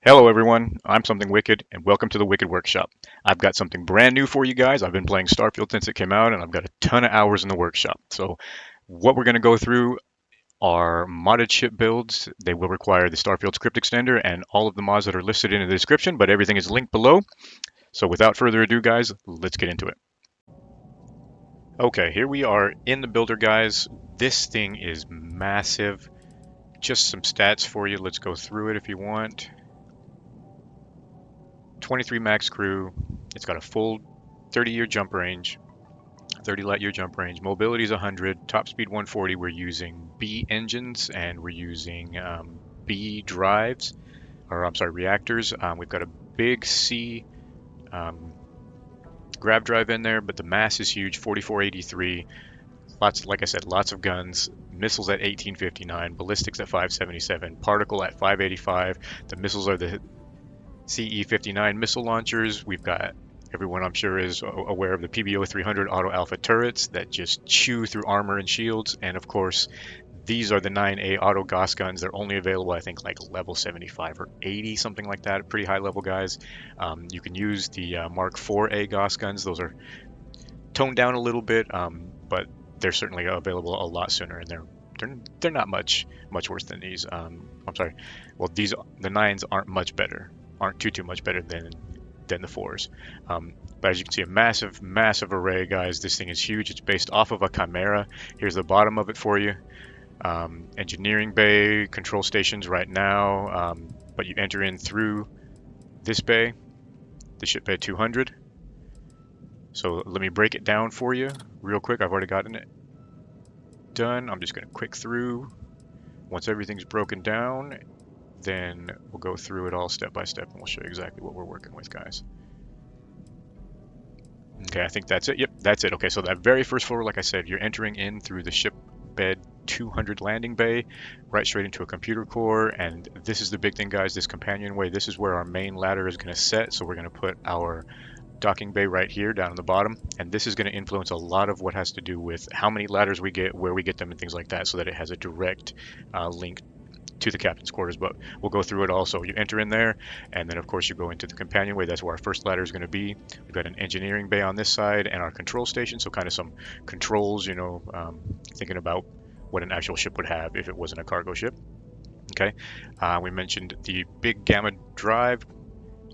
Hello everyone, I'm Something Wicked, and welcome to the Wicked Workshop. I've got something brand new for you guys. I've been playing Starfield since it came out, and I've got a ton of hours in the workshop. So what we're going to go through are modded ship builds. They will require the Starfield script extender and all of the mods that are listed in the description, but everything is linked below. So without further ado, guys, let's get into it. Okay, here we are in the builder, guys. This thing is massive. Just some stats for you. Let's go through it if you want. 23 max crew. It's got a full 30-year jump range, 30 light year jump range. Mobility is 100, top speed 140. We're using B engines and we're using B drives, or I'm sorry, reactors. We've got a big C um, grab drive in there, but the mass is huge, 4483. Lots, like I said, lots of guns. Missiles at 1859, ballistics at 577, particle at 585. The missiles are the CE-59 missile launchers. We've got everyone I'm sure is aware of the PBO 300 auto alpha turrets that just chew through armor and shields. And of course, these are the 9A auto Gauss guns. They're only available, I think, like level 75 or 80, something like that. Pretty high level guys. You can use the Mark 4A Gauss guns. Those are toned down a little bit, but they're certainly available a lot sooner, and they're not much worse than these. I'm sorry. Well, the nines aren't much better. Aren't too much better than the fours. But as you can see, a massive array, guys. This thing is huge. It's based off of a Chimera. Here's the bottom of it for you. Engineering bay, control stations right now, but you enter in through this bay, the ship bay 200. So let me break it down for you real quick. I've already gotten it done. I'm just going to quick through. Once everything's broken down, then we'll go through it all step by step and we'll show you exactly what we're working with, guys. Okay, I think that's it. Yep, that's it. Okay, so that very first floor, like I said, you're entering in through the ship bed 200 landing bay, right straight into a computer core. And this is the big thing, guys, this companionway. This is where our main ladder is going to set. So we're going to put our docking bay right here down on the bottom, and this is going to influence a lot of what has to do with how many ladders we get, where we get them, and things like that, so that it has a direct link to the captain's quarters. But we'll go through it all. So you enter in there, and then of course you go into the companionway. That's where our first ladder is going to be. We've got an engineering bay on this side and our control station, so kind of some controls, thinking about what an actual ship would have if it wasn't a cargo ship. Okay, we mentioned the big gamma drive.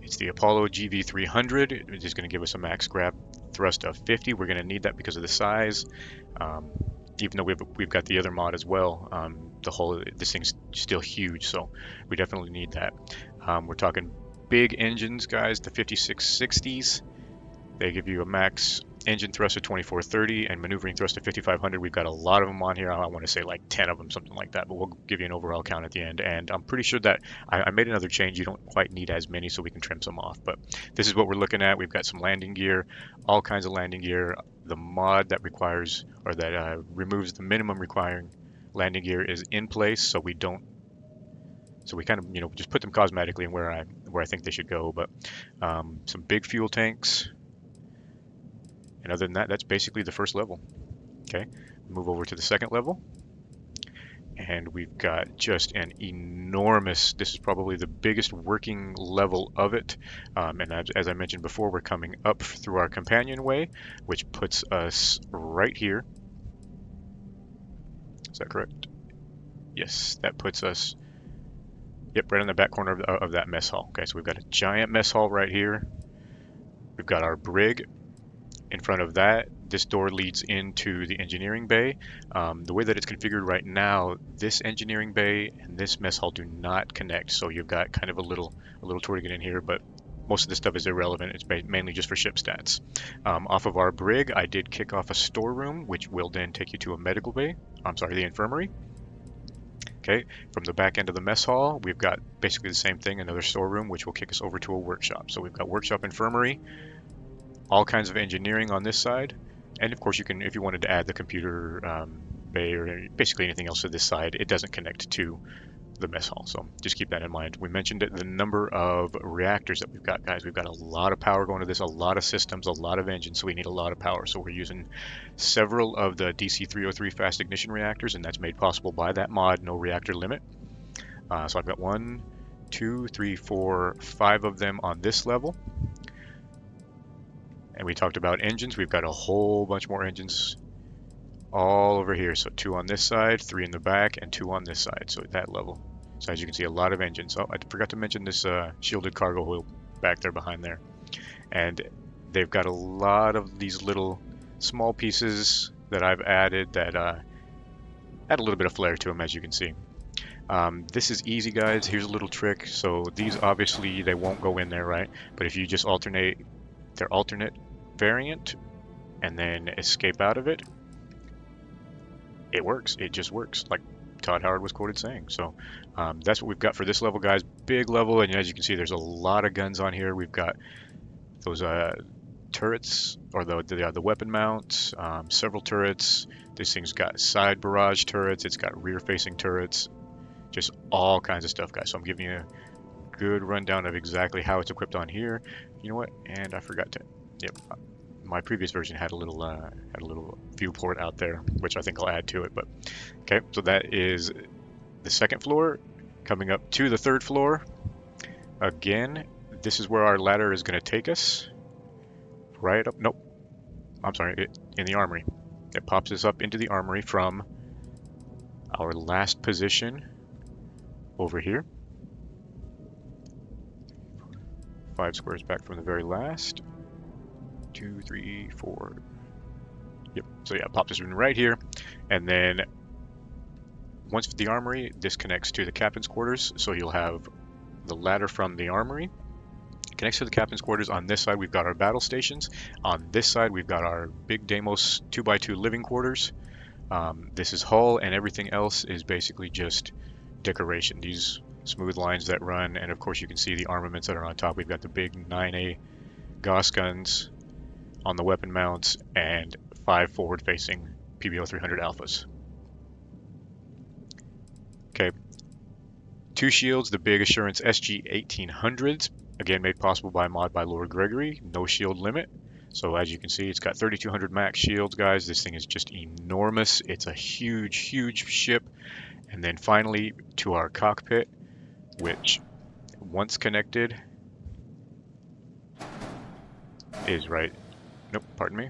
It's the Apollo GV300. It's just going to give us a max grab thrust of 50. We're going to need that because of the size. Even though we've got the other mod as well, this thing's still huge, so we definitely need that. We're talking big engines, guys. The 5660s. They give you a max engine thrust of 2430 and maneuvering thrust of 5500. We've got a lot of them on here. I want to say like 10 of them, something like that, but we'll give you an overall count at the end. And I'm pretty sure that I made another change. You don't quite need as many, so we can trim some off. But this is what we're looking at. We've got some landing gear, all kinds of landing gear. The mod that requires, or that removes the minimum requiring landing gear is in place, so we don't. So we kind of, just put them cosmetically and where I think they should go. But some big fuel tanks. And other than that, that's basically the first level. Okay, move over to the second level. And we've got just an enormous, this is probably the biggest working level of it. And as I mentioned before, we're coming up through our companionway, which puts us right here. Is that correct? Yes, that puts us, yep, right on the back corner of that mess hall. Okay, so we've got a giant mess hall right here. We've got our brig. In front of that, this door leads into the engineering bay. The way that it's configured right now, this engineering bay and this mess hall do not connect. So you've got kind of a little tour to get in here, but most of this stuff is irrelevant. It's mainly just for ship stats. Off of our brig, I did kick off a storeroom, which will then take you to a medical bay. I'm sorry, the infirmary. Okay, from the back end of the mess hall, we've got basically the same thing, another storeroom, which will kick us over to a workshop. So we've got workshop, infirmary, all kinds of engineering on this side, and of course you can, if you wanted to add the computer bay or basically anything else to this side, it doesn't connect to the mess hall, so just keep that in mind. We mentioned the number of reactors that we've got, guys. We've got a lot of power going to this, a lot of systems, a lot of engines, so we need a lot of power. So we're using several of the DC-303 fast ignition reactors, and that's made possible by that mod, no reactor limit. So I've got 1, 2, 3, 4, 5 of them on this level. And we talked about engines. We've got a whole bunch more engines all over here. So 2 on this side, 3 in the back, and 2 on this side. So at that level. So as you can see, a lot of engines. Oh, I forgot to mention this shielded cargo wheel back there behind there. And they've got a lot of these little small pieces that I've added that add a little bit of flair to them, as you can see. This is easy, guys. Here's a little trick. So these obviously they won't go in there, right? But if you just alternate their alternate variant and then escape out of it, it works. It just works, like Todd Howard was quoted saying. So that's what we've got for this level, guys. Big level, and as you can see, there's a lot of guns on here. We've got those turrets, or the weapon mounts, several turrets. This thing's got side barrage turrets. It's got rear-facing turrets. Just all kinds of stuff, guys. So I'm giving you a good rundown of exactly how it's equipped on here. You know what? And I forgot to. Yep. My previous version had a little viewport out there, which I think I'll add to it. But okay, so that is the second floor. Coming up to the third floor. Again, this is where our ladder is going to take us. Right up. Nope. I'm sorry. In the armory. It pops us up into the armory from our last position over here. 5 squares back from the very last. 2, 3, 4. Yep. So yeah, pop this in right here, and then once the armory, this connects to the captain's quarters. So you'll have the ladder from the armory connects to the captain's quarters. On this side, we've got our battle stations. On this side, we've got our big Deimos 2x2 living quarters. This is hull, and everything else is basically just decoration. These smooth lines that run, and of course you can see the armaments that are on top. We've got the big 9A Gauss guns on the weapon mounts and 5 forward-facing PBO 300 Alphas. Okay, 2 shields, the big Assurance SG 1800s, again made possible by a mod by Lord Gregory, no shield limit. So as you can see, it's got 3200 max shields, guys. This thing is just enormous. It's a huge, huge ship. And then finally to our cockpit, which once connected is right. Nope, pardon me.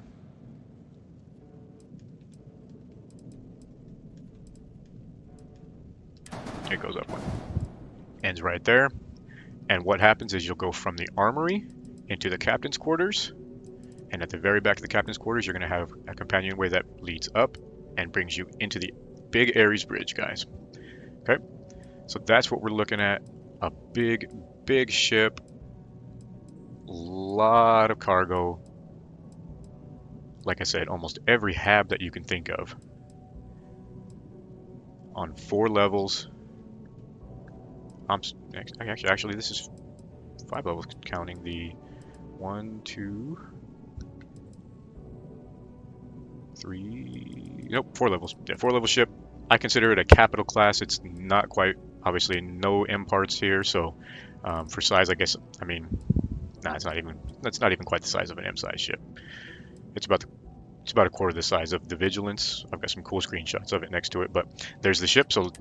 It goes up one. Ends right there. And what happens is you'll go from the armory into the captain's quarters. And at the very back of the captain's quarters, you're going to have a companionway that leads up and brings you into the big Ares bridge, guys. Okay, so that's what we're looking at. A big, big ship. Lot of cargo. Like I said, almost every hab that you can think of. On 4 levels. Actually, this is 5 levels, counting the 1, 2, 3. Nope, 4 levels. Yeah, 4 level ship. I consider it a capital class. It's not quite, obviously, no M parts here. So for size, I guess, I mean, nah, it's not even quite the size of an M size ship. It's about a quarter the size of the Vigilance. I've got some cool screenshots of it next to it, but there's the ship. So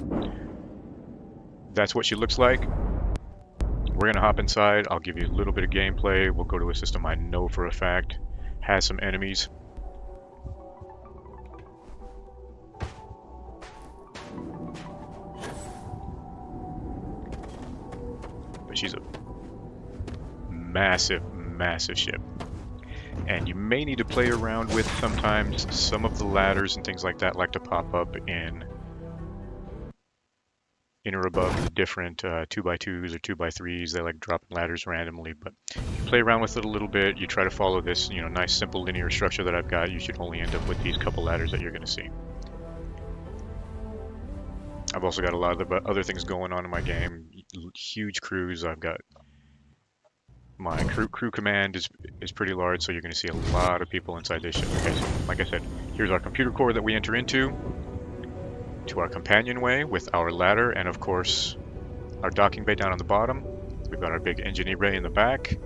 that's what she looks like. We're gonna hop inside. I'll give you a little bit of gameplay. We'll go to a system I know for a fact has some enemies. But she's a massive, massive ship. And you may need to play around with sometimes. Some of the ladders and things like that like to pop up in or above the different 2x2s or 2x3s. They like dropping ladders randomly, but you play around with it a little bit. You try to follow this, nice simple linear structure that I've got. You should only end up with these couple ladders that you're going to see. I've also got a lot of the other things going on in my game. Huge crews. I've got my crew command is pretty large, so you're going to see a lot of people inside this ship. Okay, so like I said, here's our computer core that we enter into, to our companionway with our ladder, and of course our docking bay down on the bottom. We've got our big engineer bay in the back,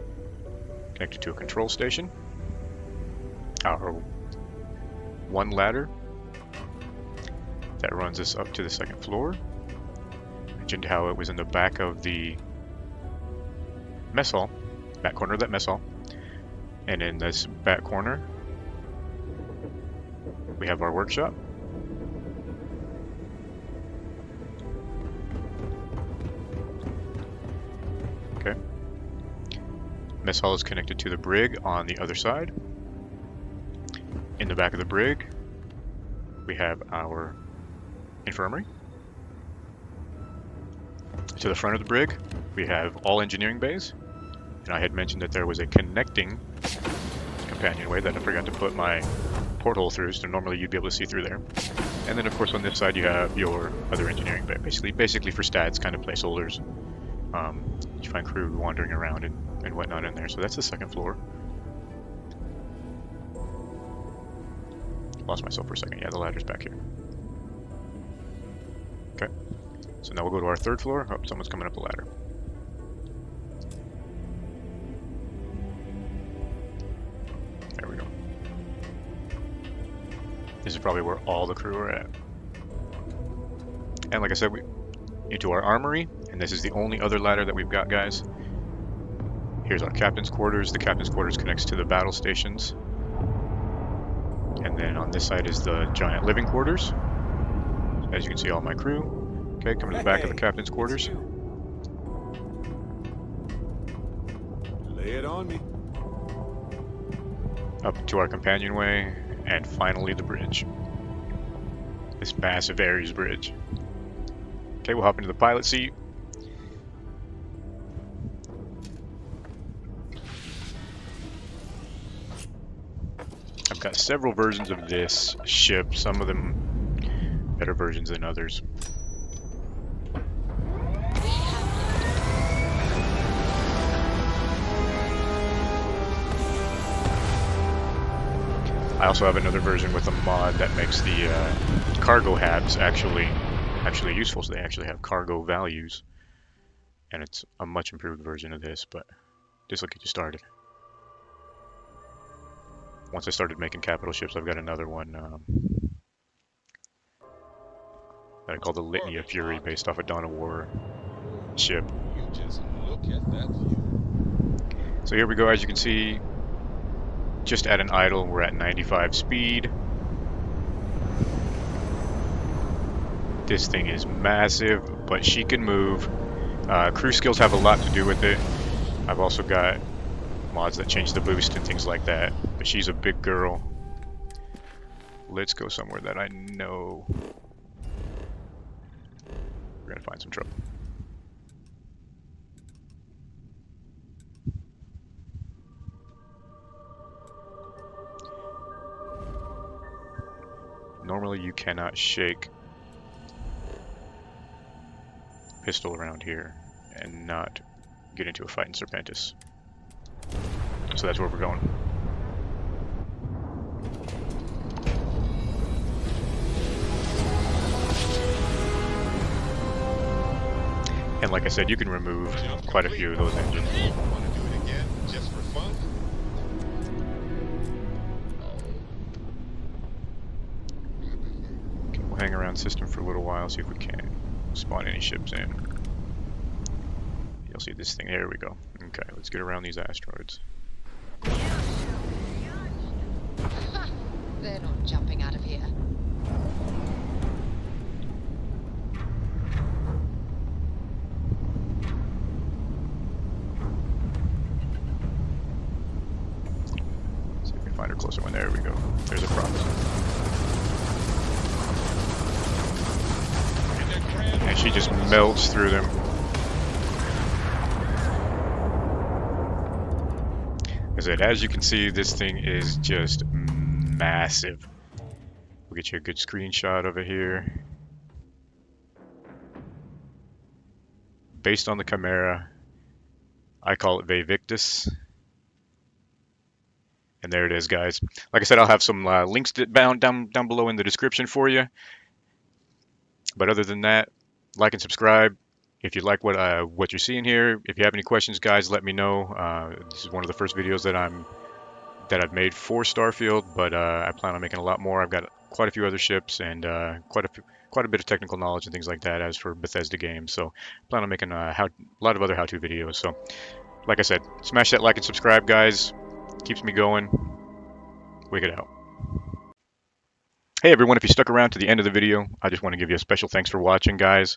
connected to a control station. Our one ladder that runs us up to the second floor. I mentioned how it was in the back of the mess hall, back corner of that mess hall. And in this back corner, we have our workshop. Okay. Mess hall is connected to the brig on the other side. In the back of the brig, we have our infirmary. To the front of the brig, we have all engineering bays. And I had mentioned that there was a connecting companionway that I forgot to put my porthole through, so normally you'd be able to see through there. And then of course on this side you have your other engineering bay, basically for stats, kind of placeholders. You find crew wandering around and whatnot in there. So that's the second floor. Lost myself for a second. Yeah, the ladder's back here. Okay. So now we'll go to our third floor. Oh, someone's coming up the ladder. There we go. This is probably where all the crew are at. And like I said, we into our armory, and this is the only other ladder that we've got, guys. Here's our captain's quarters. The captain's quarters connects to the battle stations. And then on this side is the giant living quarters. As you can see, all my crew. Okay, coming to the back of the captain's quarters. Lay it on me. Up to our companionway, and finally the bridge. This massive Ares bridge. Okay, we'll hop into the pilot seat. I've got several versions of this ship, some of them better versions than others. I also have another version with a mod that makes the cargo habs actually useful, so they actually have cargo values. And it's a much improved version of this, but this will get you started. Once I started making capital ships, I've got another one that I call the Litany of Fury, based off a Dawn of War ship. You just look at that view. So here we go, as you can see, just at an idle, we're at 95 speed. This thing is massive, but she can move. Crew skills have a lot to do with it. I've also got mods that change the boost and things like that, but she's a big girl. Let's go somewhere that I know we're gonna find some trouble. Normally you cannot shake pistol around here and not get into a fight in Serpentis. So that's where we're going. And like I said, you can remove quite a few of those engines. Want to do it again, just for fun? Okay, we'll hang around system for a little while, see if we can spawn any ships in. You'll see this thing. There we go. Okay, let's get around these asteroids. They're not jumping out of here. See if we can find her closer one. There we go. There's a prop. And she just melts through them. As you can see, this thing is just massive. We'll get you a good screenshot of it here. Based on the Chimera, I call it Victis. And there it is, guys. Like I said, I'll have some links down below in the description for you. But other than that, like and subscribe. If you like what you're seeing here, if you have any questions, guys, let me know. This is one of the first videos that I've made for Starfield, but I plan on making a lot more. I've got quite a few other ships and quite a bit of technical knowledge and things like that as for Bethesda games. So I plan on making a lot of other how-to videos. So Like I said, smash that like and subscribe, guys. Keeps me going. Wicked out. Hey everyone, if you stuck around to the end of the video, I just want to give you a special thanks for watching, guys.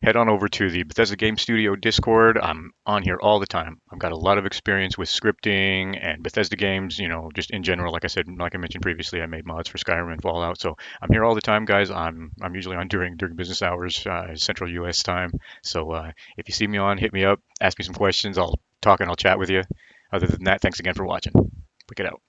Head on over to the Bethesda Game Studio Discord. I'm on here all the time. I've got a lot of experience with scripting and Bethesda games, just in general. Like I said, like I mentioned previously, I made mods for Skyrim and Fallout. So I'm here all the time, guys. I'm usually on during business hours, Central US time. So if you see me on, hit me up, ask me some questions. I'll talk and I'll chat with you. Other than that, thanks again for watching. Pick it out.